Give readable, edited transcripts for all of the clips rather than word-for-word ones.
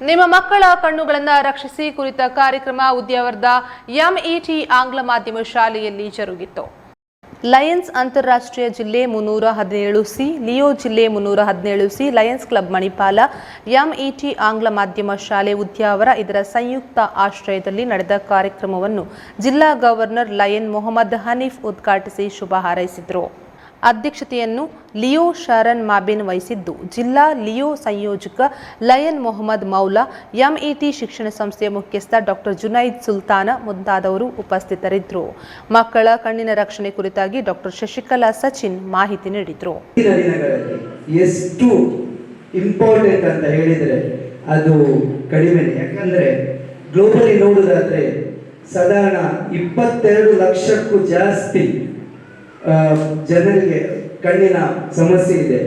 ನಿಮ್ಮ ಮಕ್ಕಳ ಕಣ್ಣುಗಳನ್ನು ರಕ್ಷಿಸಿ ಕುರಿತ ಕಾರ್ಯಕ್ರಮ ಉದ್ಯಾವರದ ಎಂಇಟಿ ಆಂಗ್ಲ ಮಾಧ್ಯಮ ಶಾಲೆಯಲ್ಲಿ ಜರುಗಿತು. ಲಯನ್ಸ್ ಅಂತಾರಾಷ್ಟ್ರೀಯ ಜಿಲ್ಲೆ 317ಸಿ, ಲಿಯೋ ಜಿಲ್ಲೆ 317ಸಿ, ಲಯನ್ಸ್ ಕ್ಲಬ್ ಮಣಿಪಾಲ, ಎಂಇಟಿ ಆಂಗ್ಲ ಮಾಧ್ಯಮ ಶಾಲೆ ಉದ್ಯಾವರ ಇದರ ಸಂಯುಕ್ತ ಆಶ್ರಯದಲ್ಲಿ ನಡೆದ ಕಾರ್ಯಕ್ರಮವನ್ನು ಜಿಲ್ಲಾ ಗವರ್ನರ್ ಲಯನ್ ಮೊಹಮ್ಮದ್ ಹನೀಫ್ ಉದ್ಘಾಟಿಸಿ ಶುಭ ಹಾರೈಸಿದರು. ಅಧ್ಯಕ್ಷತೆಯನ್ನು ಲಿಯೋ ಶರನ್ ಮಾಬಿನ್ ವಹಿಸಿದ್ದು, ಜಿಲ್ಲಾ ಲಿಯೋ ಸಂಯೋಜಕ ಲಯನ್ ಮೊಹಮ್ಮದ್ ಮೌಲಾ, ಎಂಇಟಿ ಶಿಕ್ಷಣ ಸಂಸ್ಥೆಯ ಮುಖ್ಯಸ್ಥ ಡಾಕ್ಟರ್ ಜುನೈದ್ ಸುಲ್ತಾನ ಮುಂತಾದವರು ಉಪಸ್ಥಿತರಿದ್ದರು. ಮಕ್ಕಳ ಕಣ್ಣಿನ ರಕ್ಷಣೆ ಕುರಿತಾಗಿ ಡಾಕ್ಟರ್ ಶಶಿಕಲಾ ಸಚಿನ್ ಮಾಹಿತಿ ನೀಡಿದರು. ಎಷ್ಟು ಇಂಪಾರ್ಟೆಂಟ್ ಅಂತ ಹೇಳಿದ್ರೆ ಅದು ಕಡಿಮೆ. ಯಾಕಂದ್ರೆ ಗ್ಲೋಬಲಿ ನೋಡುವುದಾದ್ರೆ ಸಾಧಾರಣ 22 ಲಕ್ಷಕ್ಕೂ ಜಾಸ್ತಿ ಜನರಿಗೆ ಕಣ್ಣಿನ ಸಮಸ್ಯೆ ಇದೆ.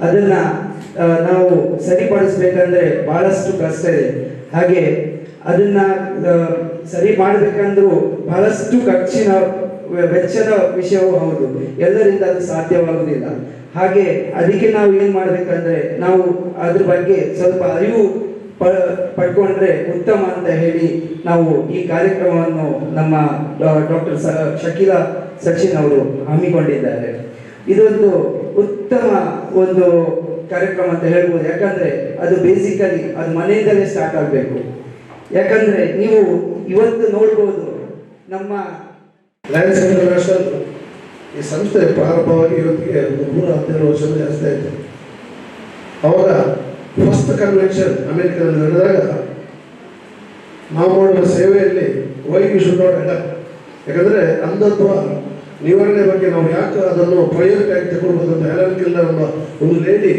ಅದನ್ನ ನಾವು ಸರಿಪಡಿಸ್ಬೇಕಂದ್ರೆ ಬಹಳಷ್ಟು ಕಷ್ಟ ಇದೆ. ಹಾಗೆ ಅದನ್ನ ಸರಿ ಮಾಡಬೇಕಂದ್ರೂ ಬಹಳಷ್ಟು ಖರ್ಚಿನ ವೆಚ್ಚದ ವಿಷಯವೂ ಹೌದು. ಎಲ್ಲರಿಂದ ಅದು ಸಾಧ್ಯವಾಗುವುದಿಲ್ಲ. ಹಾಗೆ ಅದಕ್ಕೆ ನಾವು ಏನ್ ಮಾಡ್ಬೇಕಂದ್ರೆ ನಾವು ಅದ್ರ ಬಗ್ಗೆ ಸ್ವಲ್ಪ ಅರಿವು ಪಡ್ಕೊಂಡ್ರೆ ಉತ್ತಮ ಅಂತ ಹೇಳಿ ನಾವು ಈ ಕಾರ್ಯಕ್ರಮವನ್ನು ನಮ್ಮ ಡಾಕ್ಟರ್ ಶಕೀಲಾ ಸಚಿನ್ ಅವರು ಹಮ್ಮಿಕೊಂಡಿದ್ದಾರೆ. ಇದೊಂದು ಉತ್ತಮ ಒಂದು ಕಾರ್ಯಕ್ರಮ ಅಂತ ಹೇಳ್ಬೋದು. ಯಾಕಂದ್ರೆ ಅದು ಬೇಸಿಕಲಿ ಅದು ಮನೆಯಿಂದಲೇ ಸ್ಟಾರ್ಟ್ ಆಗಬೇಕು. ಯಾಕಂದ್ರೆ ನೀವು ಇವತ್ತು ನೋಡ್ಬೋದು ನಮ್ಮ ಲಯನ್ಸ್ ಇಂಟರ್ನ್ಯಾಷನಲ್ ಈ ಸಂಸ್ಥೆ ಪ್ರಾರಂಭವಾಗಿ ಇವತ್ತಿಗೆ 117 ವರ್ಷದ ಜಾಸ್ತಿ ಆಯಿತು. ಅವರ ಫಸ್ಟ್ ಕನ್ವೆನ್ಷನ್ ಅಮೆರಿಕದಲ್ಲಿ ನಡೆದಾಗ ನಾವು ಮಾಡುವ ಸೇವೆಯಲ್ಲಿ why you should not adapt. ಯಾಕಂದರೆ ಅಂಧತ್ವ ನಿವಾರಣೆ ಬಗ್ಗೆ ನಾವು ಯಾಕೆ ಅದನ್ನು ಪ್ರಯೋರಿಟಿ ಆಗಿ ತಗೊಳ್ಬೋದು ಅಂತ ಹೆಲನ್ ಕೆಲ್ಲರ್ ಎಂಬ ಒಂದು ಲೇಡಿ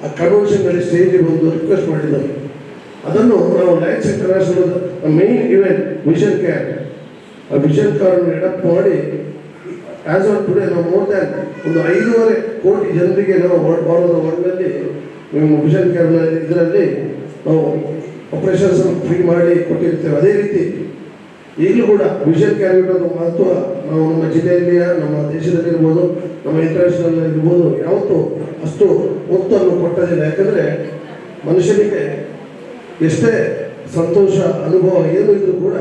ಆ ಕನ್ವೆನ್ಷನ್ನಲ್ಲಿ ಸ್ಟೇಜಿಗೆ ಒಂದು ರಿಕ್ವೆಸ್ಟ್ ಮಾಡಿದ್ದಾರೆ. ಅದನ್ನು ನಾವು Lions international main event vision care, ಆ ವಿಷನ್ ಕಾರ್ಡ್ ಅಡಾಪ್ಟ್ ಮಾಡಿ ಆಸ್ ಆನ್ ಟುಡೇ ನಾವು ಮೋರ್ ದ್ಯಾನ್ ಒಂದು 5.5 ಕೋಟಿ ಜನರಿಗೆ ನಾವು ವರ್ಲ್ಡ್ನಲ್ಲಿ ವಿಷನ್ ಕೇರ್ ಇದರಲ್ಲಿ ನಾವು ಆಪರೇಷನ್ಸ್ ಫ್ರೀ ಮಾಡಿ ಕೊಟ್ಟಿರ್ತೇವೆ. ಅದೇ ರೀತಿ ಈಗಲೂ ಕೂಡ ವಿಷನ್ ಕೇರ್ ಒಂದು ಮಹತ್ವ ನಾವು ನಮ್ಮ ಜಿಲ್ಲೆಯಲ್ಲಿಯ ನಮ್ಮ ದೇಶದಲ್ಲಿರ್ಬೋದು, ನಮ್ಮ ಇಂಟರ್ನ್ಯಾಷನಲ್ ಇರ್ಬೋದು ಯಾವತ್ತೂ ಅಷ್ಟು ಒತ್ತನ್ನು ಕೊಟ್ಟದಿಲ್ಲ. ಯಾಕಂದರೆ ಮನುಷ್ಯನಿಗೆ ಎಷ್ಟೇ ಸಂತೋಷ ಅನುಭವ ಏನು ಇದ್ರೂ ಕೂಡ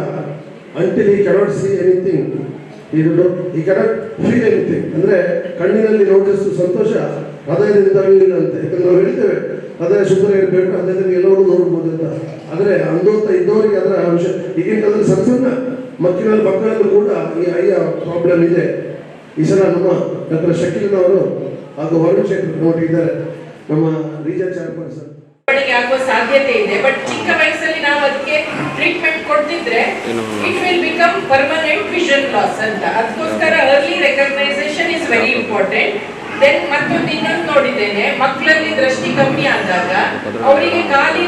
ಅಂಟಿಲ್ ಈ ಕೆನಾಟ್ ಸಿ ಎನಿಥಿಂಗ್ ಈ ಕೆನಾಟ್ ಫೀಲ್ ಎನಿಥಿಂಗ್. ಅಂದರೆ ಕಣ್ಣಿನಲ್ಲಿ ನೋಡಿದಷ್ಟು ಸಂತೋಷ ಹೃದಯದಿಂದ ಇಲ್ಲ ಅಂತ. ಯಾಕಂದ್ರೆ ನಾವು ಹೇಳ್ತೇವೆ ಹೃದಯ ಶುಭ್ರ ಇರಬೇಕು, ಹೃದಯದಲ್ಲಿ ಎಲ್ಲರೂ ನೋಡ್ಬೋದು ಅಂತ. ಆದರೆ ಅಂದೋತ್ತ ಇದ್ದವರಿಗೆ ಅದರ ವಿಷಯ ಈಗಿನ ಕಾಲದಲ್ಲಿ ಸಣ್ಣ ಸಣ್ಣ ಮಕ್ಕಳಲ್ಲೂ ಕೂಡ ಈ ಐಯ ಪ್ರಾಬ್ಲಮ್ ಇದೆ. ಈ ಸಲ ನಮ್ಮ ಡಾಕ್ಟರ್ ಶಕೀಲನವರು ಹಾಗೂ ವರುಣ್ ಶೇಖರ್ ನೋಡಿದ್ದಾರೆ, ನಮ್ಮ ರೀಜನ್ ಚೇರ್ಪರ್ಸನ್ ಆಗುವ ಸಾಧ್ಯತೆ ಇದೆ. ಬಟ್ ಚಿಕ್ಕ ವಯಸ್ಸಲ್ಲಿ ನಾವು ಅದಕ್ಕೆ ಟ್ರೀಟ್ಮೆಂಟ್ ಕೊಡ್ತಿದ್ರೆ it will become permanent vision loss ಅಂತ. ಅದಕ್ಕೋಸ್ಕರ early recognisation is very important. Then ಮತ್ತೊಂದು ಇನ್ನೊಂದು ನೋಡಿದ್ದೇನೆ, ಮಕ್ಕಳಲ್ಲಿ ದೃಷ್ಟಿ ಕಮ್ಮಿ ಆದಾಗ ಅವರಿಗೆ ಖಾಲಿ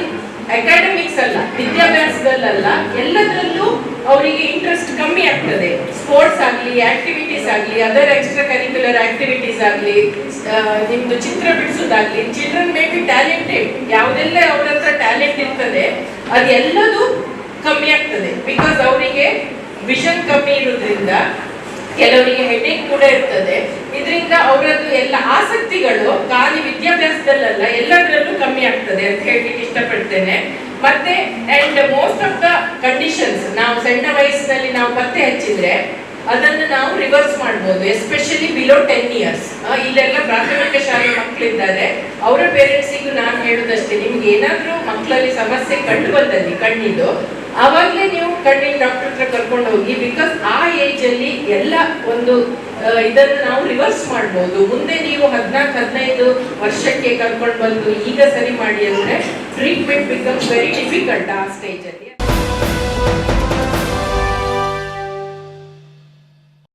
ಅಕಾಡೆಮಿಕ್ಸ್ ಅಲ್ಲ, ವಿದ್ಯಾಭ್ಯಾಸದಲ್ಲ, ಎಲ್ಲದರಲ್ಲೂ ಅವರಿಗೆ ಇಂಟ್ರೆಸ್ಟ್ ಕಮ್ಮಿ ಆಗ್ತದೆ. ಸ್ಪೋರ್ಟ್ಸ್ ಆಗಲಿ, ಆಕ್ಟಿವಿಟೀಸ್ ಆಗಲಿ, ಅದರ್ ಎಕ್ಸ್ಟ್ರಾ ಕರಿಕ್ಯುಲರ್ ಆಕ್ಟಿವಿಟೀಸ್ ಆಗಲಿ, ನಿಮ್ದು ಚಿತ್ರ ಬಿಡಿಸೋದಾಗ್ಲಿ. ಚಿಲ್ಡ್ರನ್ ಮೇ ಬಿ ಟ್ಯಾಲೆಂಟೆಡ್, ಯಾವುದೆಲ್ಲ ಅವ್ರ ಹತ್ರ ಟ್ಯಾಲೆಂಟ್ ಇರ್ತದೆ ಅದೆಲ್ಲದೂ ಕಮ್ಮಿ ಆಗ್ತದೆ. ಬಿಕಾಸ್ ಅವರಿಗೆ ವಿಷನ್ ಕಮ್ಮಿ ಇರೋದ್ರಿಂದ ಕೆಲವರಿಗೆ ಹೆಡ್ಏಕ್ ಕೂಡ ಇರ್ತದೆ. ಇದರಿಂದ ಅವರದ್ದು ಎಲ್ಲ ಆಸಕ್ತಿಗಳು ಖಾಲಿ ವಿದ್ಯಾಭ್ಯಾಸದಲ್ಲ ಎಲ್ಲದರಲ್ಲೂ ಕಮ್ಮಿ ಆಗ್ತದೆ ಅಂತ ಹೇಳಲಿಕ್ಕೆ ಇಷ್ಟಪಡ್ತೇನೆ. ಮತ್ತೆ and most of the conditions ನಾವು ಸಣ್ಣ ವಯಸ್ಸಿನಲ್ಲಿ ನಾವು ಪತ್ತೆ ಹಚ್ಚಿದ್ರೆ ಅದನ್ನು ನಾವು ರಿವರ್ಸ್ ಮಾಡ್ಬೋದು. Especially below 10 years. ಇಲ್ಲೆಲ್ಲ ಪ್ರಾಥಮಿಕ ಶಾಲೆ ಮಕ್ಕಳಿದ್ದಾರೆ, ಅವರ ಪೇರೆಂಟ್ಸಿಗೂ ನಾನು ಹೇಳೋದಷ್ಟೇ, ನಿಮ್ಗೆ ಏನಾದರೂ ಮಕ್ಕಳಲ್ಲಿ ಸಮಸ್ಯೆ ಕಂಡು ಬಂದಲ್ಲಿ ಕಣ್ಣಿದು, ಆವಾಗಲೇ ನೀವು ಕಣ್ಣಿನ ಡಾಕ್ಟರ್ ಹತ್ರ ಕರ್ಕೊಂಡು ಹೋಗಿ. ಬಿಕಾಸ್ ಆ ಏಜ್ ಅಲ್ಲಿ ಎಲ್ಲ ಒಂದು ಇದನ್ನು ನಾವು ರಿವರ್ಸ್ ಮಾಡ್ಬೋದು. ಮುಂದೆ ನೀವು 14-15 ವರ್ಷಕ್ಕೆ ಕರ್ಕೊಂಡು ಬಂದು ಈಗ ಸರಿ ಮಾಡಿ ಅಂದ್ರೆ ಟ್ರೀಟ್ಮೆಂಟ್ ಬಿಕಮ್ಸ್ ವೆರಿ ಡಿಫಿಕಲ್ಟ್ ಆ ಸ್ಟೇಜ್ ಅಲ್ಲಿ.